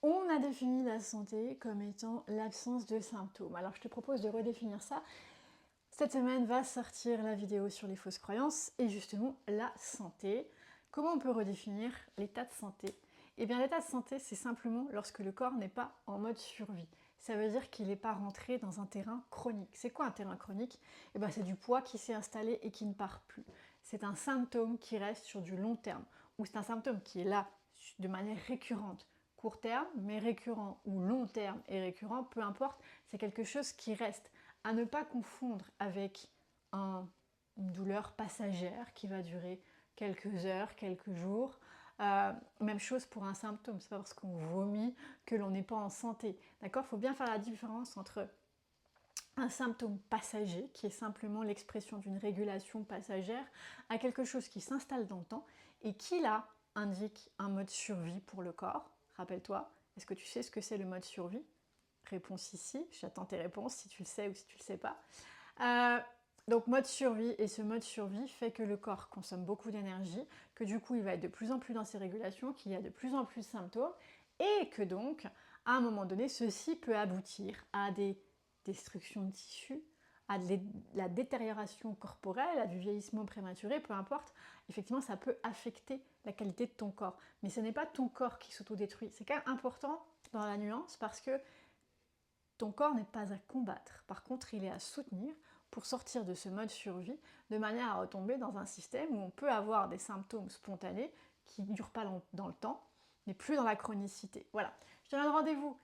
On a défini la santé comme étant l'absence de symptômes. Alors je te propose de redéfinir ça. Cette semaine va sortir la vidéo sur les fausses croyances et justement la santé. Comment on peut redéfinir l'état de santé? Eh bien l'état de santé, c'est simplement lorsque le corps n'est pas en mode survie. Ça veut dire qu'il n'est pas rentré dans un terrain chronique. C'est quoi un terrain chronique? Eh bien c'est du poids qui s'est installé et qui ne part plus. C'est un symptôme qui reste sur du long terme, ou c'est un symptôme qui est là de manière récurrente. Court terme, mais récurrent, ou long terme et récurrent, peu importe, c'est quelque chose qui reste. À ne pas confondre avec une douleur passagère qui va durer quelques heures, quelques jours. Même chose pour un symptôme, c'est pas parce qu'on vomit que l'on n'est pas en santé. D'accord? Il faut bien faire la différence entre un symptôme passager, qui est simplement l'expression d'une régulation passagère, à quelque chose qui s'installe dans le temps et qui là indique un mode survie pour le corps. Rappelle-toi, est-ce que tu sais ce que c'est le mode survie? Réponse ici, j'attends tes réponses si tu le sais ou si tu le sais pas. Donc mode survie, et ce mode survie fait que le corps consomme beaucoup d'énergie, que du coup il va être de plus en plus dans ses régulations, qu'il y a de plus en plus de symptômes, et que donc à un moment donné ceci peut aboutir à des destructions de tissus, à de la détérioration corporelle, à du vieillissement prématuré, peu importe, effectivement ça peut affecter la qualité de ton corps. Mais ce n'est pas ton corps qui s'autodétruit, c'est quand même important dans la nuance parce que ton corps n'est pas à combattre, par contre il est à soutenir pour sortir de ce mode survie de manière à retomber dans un système où on peut avoir des symptômes spontanés qui ne durent pas dans le temps, mais plus dans la chronicité. Voilà, je te donne rendez-vous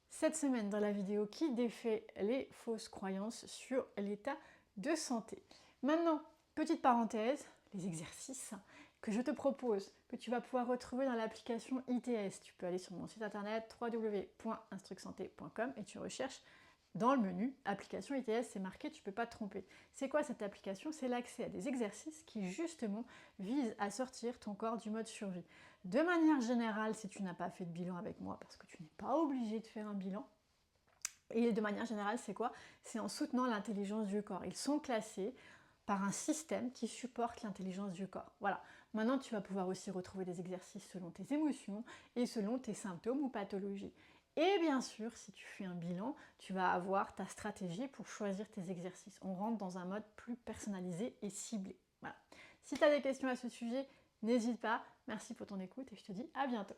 cette semaine dans la vidéo qui défait les fausses croyances sur l'état de santé. Maintenant, petite parenthèse, les exercices que je te propose, que tu vas pouvoir retrouver dans l'application ITS. Tu peux aller sur mon site internet www.instrucsanté.com et tu recherches dans le menu application ITS, c'est marqué, tu ne peux pas te tromper. C'est quoi cette application? C'est l'accès à des exercices qui justement visent à sortir ton corps du mode survie. De manière générale, si tu n'as pas fait de bilan avec moi, parce que tu n'es pas obligé de faire un bilan, et de manière générale, c'est quoi? C'est en soutenant l'intelligence du corps. Ils sont classés par un système qui supporte l'intelligence du corps. Voilà. Maintenant, tu vas pouvoir aussi retrouver des exercices selon tes émotions et selon tes symptômes ou pathologies. Et bien sûr, si tu fais un bilan, tu vas avoir ta stratégie pour choisir tes exercices. On rentre dans un mode plus personnalisé et ciblé. Voilà. Si tu as des questions à ce sujet, n'hésite pas. Merci pour ton écoute et je te dis à bientôt.